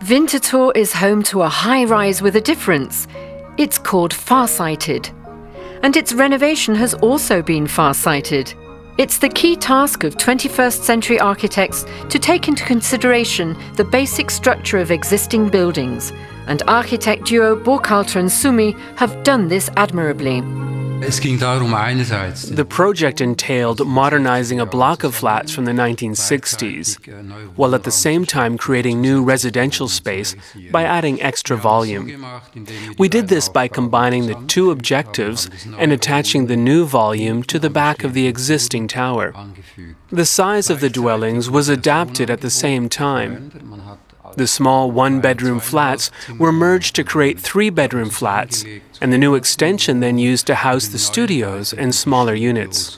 Winterthur is home to a high-rise with a difference. It's called Farsighted. And its renovation has also been far-sighted. It's the key task of 21st century architects to take into consideration the basic structure of existing buildings. And architect duo Burkhalter and Sumi have done this admirably. The project entailed modernizing a block of flats from the 1960s, while at the same time creating new residential space by adding extra volume. We did this by combining the two objectives and attaching the new volume to the back of the existing tower. The size of the dwellings was adapted at the same time. The small one-bedroom flats were merged to create three-bedroom flats, and the new extension then used to house the studios and smaller units.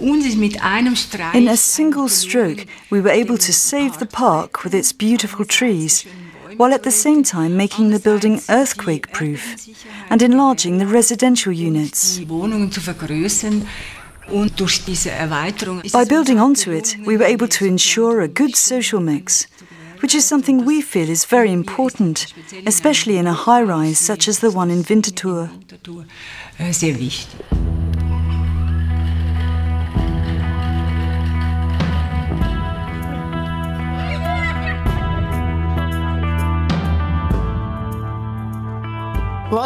In a single stroke, we were able to save the park with its beautiful trees, while at the same time making the building earthquake-proof and enlarging the residential units. By building onto it, we were able to ensure a good social mix, which is something we feel is very important, especially in a high-rise such as the one in Winterthur.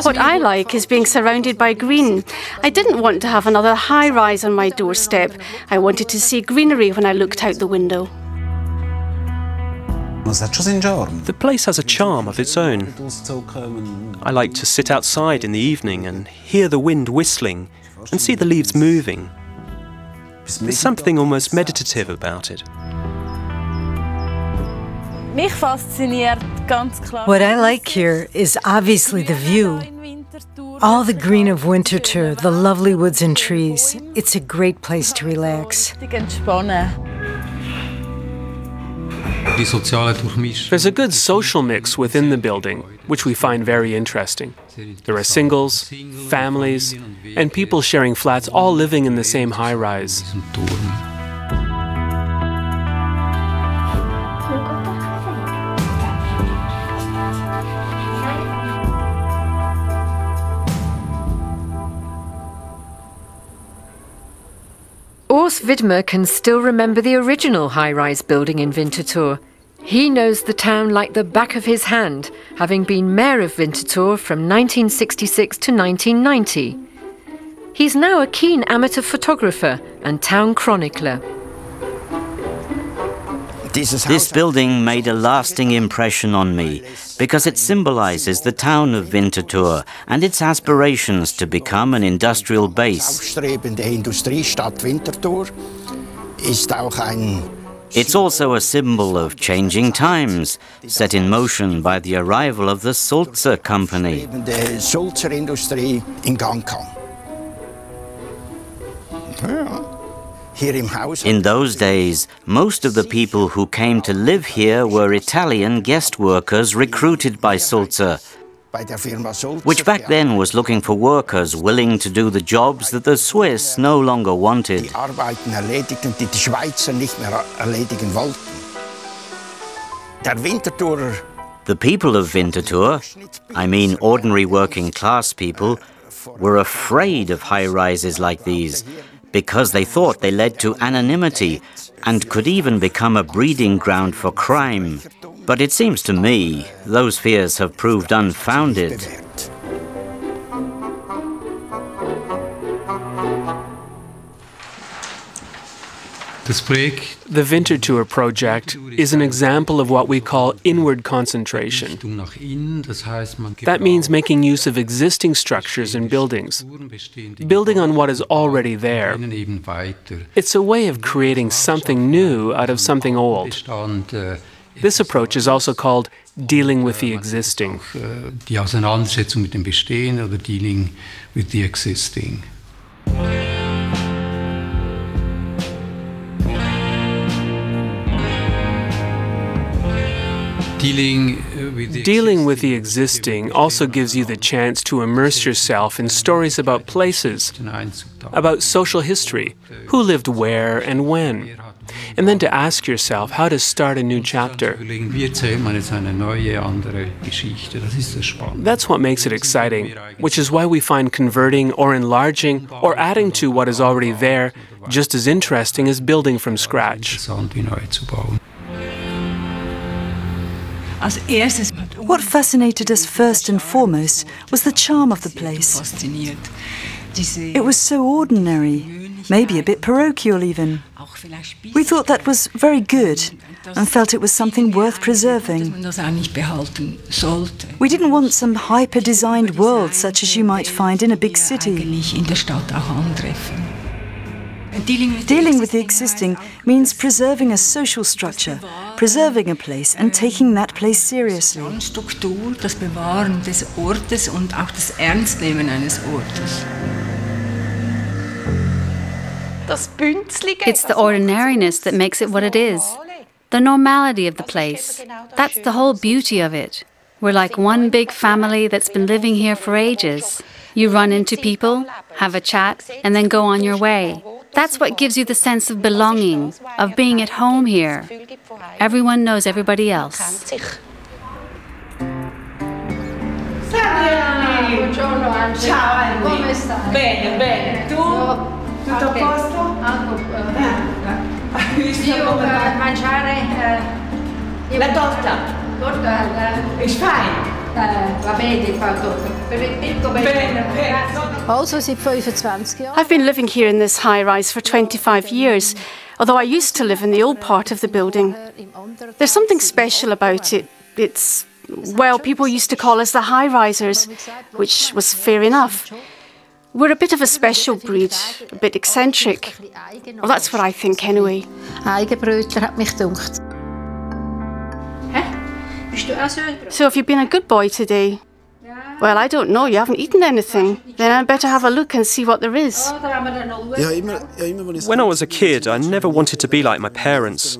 What I like is being surrounded by green. I didn't want to have another high-rise on my doorstep. I wanted to see greenery when I looked out the window. The place has a charm of its own. I like to sit outside in the evening and hear the wind whistling and see the leaves moving. There's something almost meditative about it. What I like here is obviously the view. All the green of Winterthur, the lovely woods and trees. It's a great place to relax. There's a good social mix within the building, which we find very interesting. There are singles, families, and people sharing flats all living in the same high-rise. Urs Widmer can still remember the original high-rise building in Winterthur. He knows the town like the back of his hand, having been mayor of Winterthur from 1966 to 1990. He's now a keen amateur photographer and town chronicler. This building made a lasting impression on me because it symbolizes the town of Winterthur and its aspirations to become an industrial base. It's also a symbol of changing times, set in motion by the arrival of the Sulzer company. In those days, most of the people who came to live here were Italian guest workers recruited by Sulzer, which back then was looking for workers willing to do the jobs that the Swiss no longer wanted. The people of Winterthur, I mean ordinary working class people, were afraid of high-rises like these, because they thought they led to anonymity and could even become a breeding ground for crime. But it seems to me those fears have proved unfounded. The Winterthur project is an example of what we call inward concentration. That means making use of existing structures and buildings, building on what is already there. It's a way of creating something new out of something old. This approach is also called dealing with the existing. Die Auseinandersetzung mit dem Bestehen oder dealing with the existing. Dealing with the existing also gives you the chance to immerse yourself in stories about places, about social history, who lived where and when. and then to ask yourself how to start a new chapter. That's what makes it exciting, which is why we find converting or enlarging or adding to what is already there just as interesting as building from scratch. What fascinated us first and foremost was the charm of the place. It was so ordinary, maybe a bit parochial even. We thought that was very good and felt it was something worth preserving. We didn't want some hyper-designed world such as you might find in a big city. Dealing with the existing means preserving a social structure, preserving a place and taking that place seriously. It's the ordinariness that makes it what it is. The normality of the place. That's the whole beauty of it. We're like one big family that's been living here for ages. You run into people, have a chat, and then go on your way. That's what gives you the sense of belonging, of being at home here. Everyone knows everybody else. Bene, bene. Tu? Tutto a posto? Io mangiare la torta. Torta is fine. I've been living here in this high-rise for 25 years, although I used to live in the old part of the building. There's something special about it. It's, well, people used to call us the high-risers, which was fair enough. We're a bit of a special breed, a bit eccentric. Well, that's what I think anyway. So have you been a good boy today? Well, I don't know, you haven't eaten anything. Then I'd better have a look and see what there is. When I was a kid, I never wanted to be like my parents.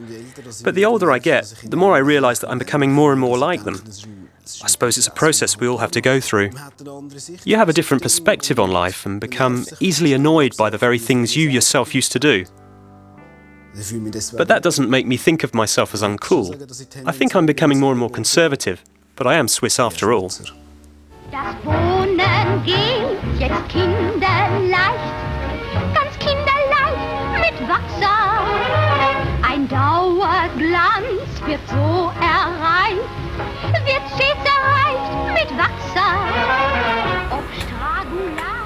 But the older I get, the more I realise that I'm becoming more and more like them. I suppose it's a process we all have to go through. You have a different perspective on life and become easily annoyed by the very things you yourself used to do. But that doesn't make me think of myself as uncool. I think I'm becoming more and more conservative, but I am Swiss after all. Das Wohnen geht jetzt kinderleicht, ganz kinderleicht mit Wasser. Ein Dauerglanz wird so erreicht, wird stets erreicht mit Wasser. Ob Strangular.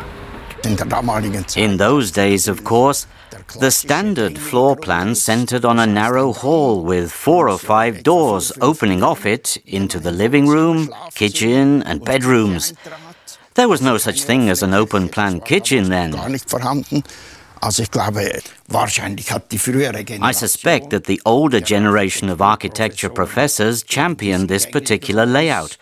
In those days, of course, the standard floor plan centered on a narrow hall with 4 or 5 doors opening off it into the living room, kitchen and bedrooms. There was no such thing as an open-plan kitchen then. I suspect that the older generation of architecture professors championed this particular layout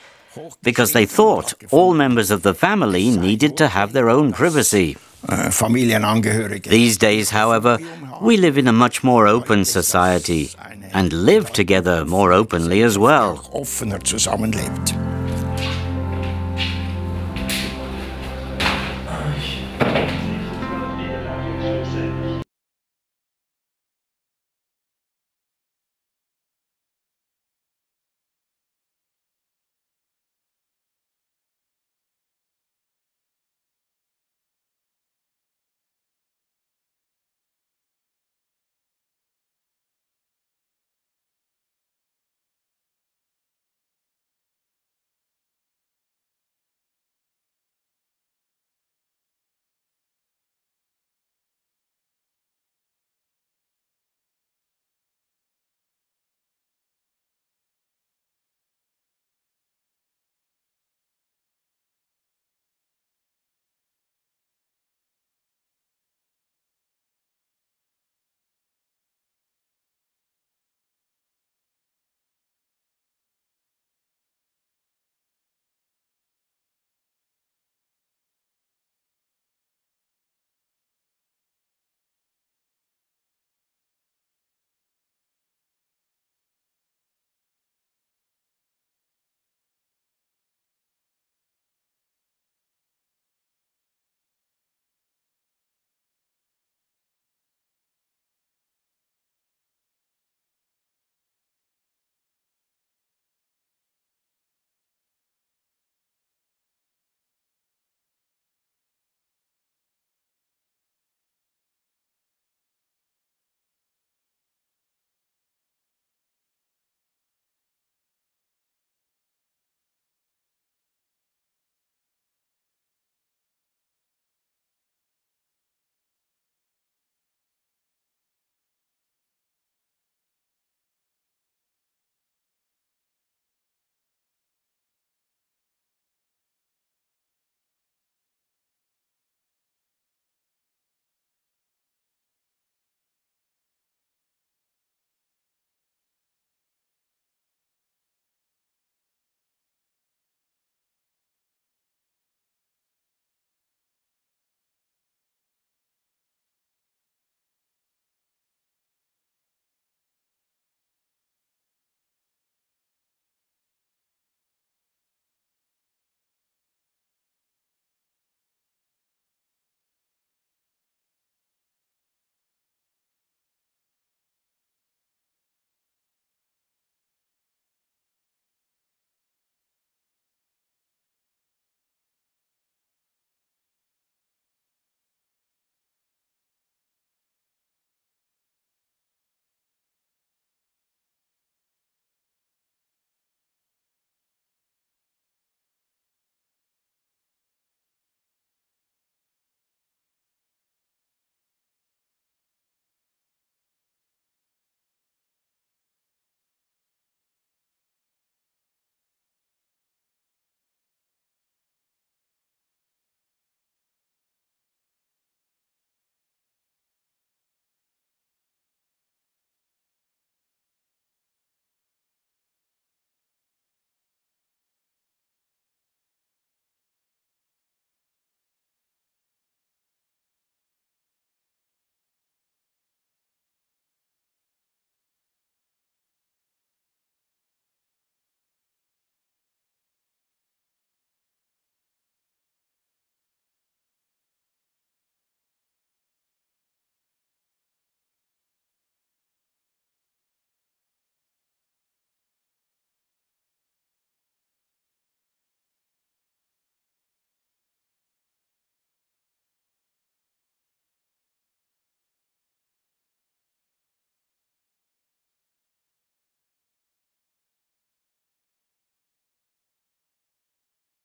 because they thought all members of the family needed to have their own privacy. These days, however, we live in a much more open society and live together more openly as well.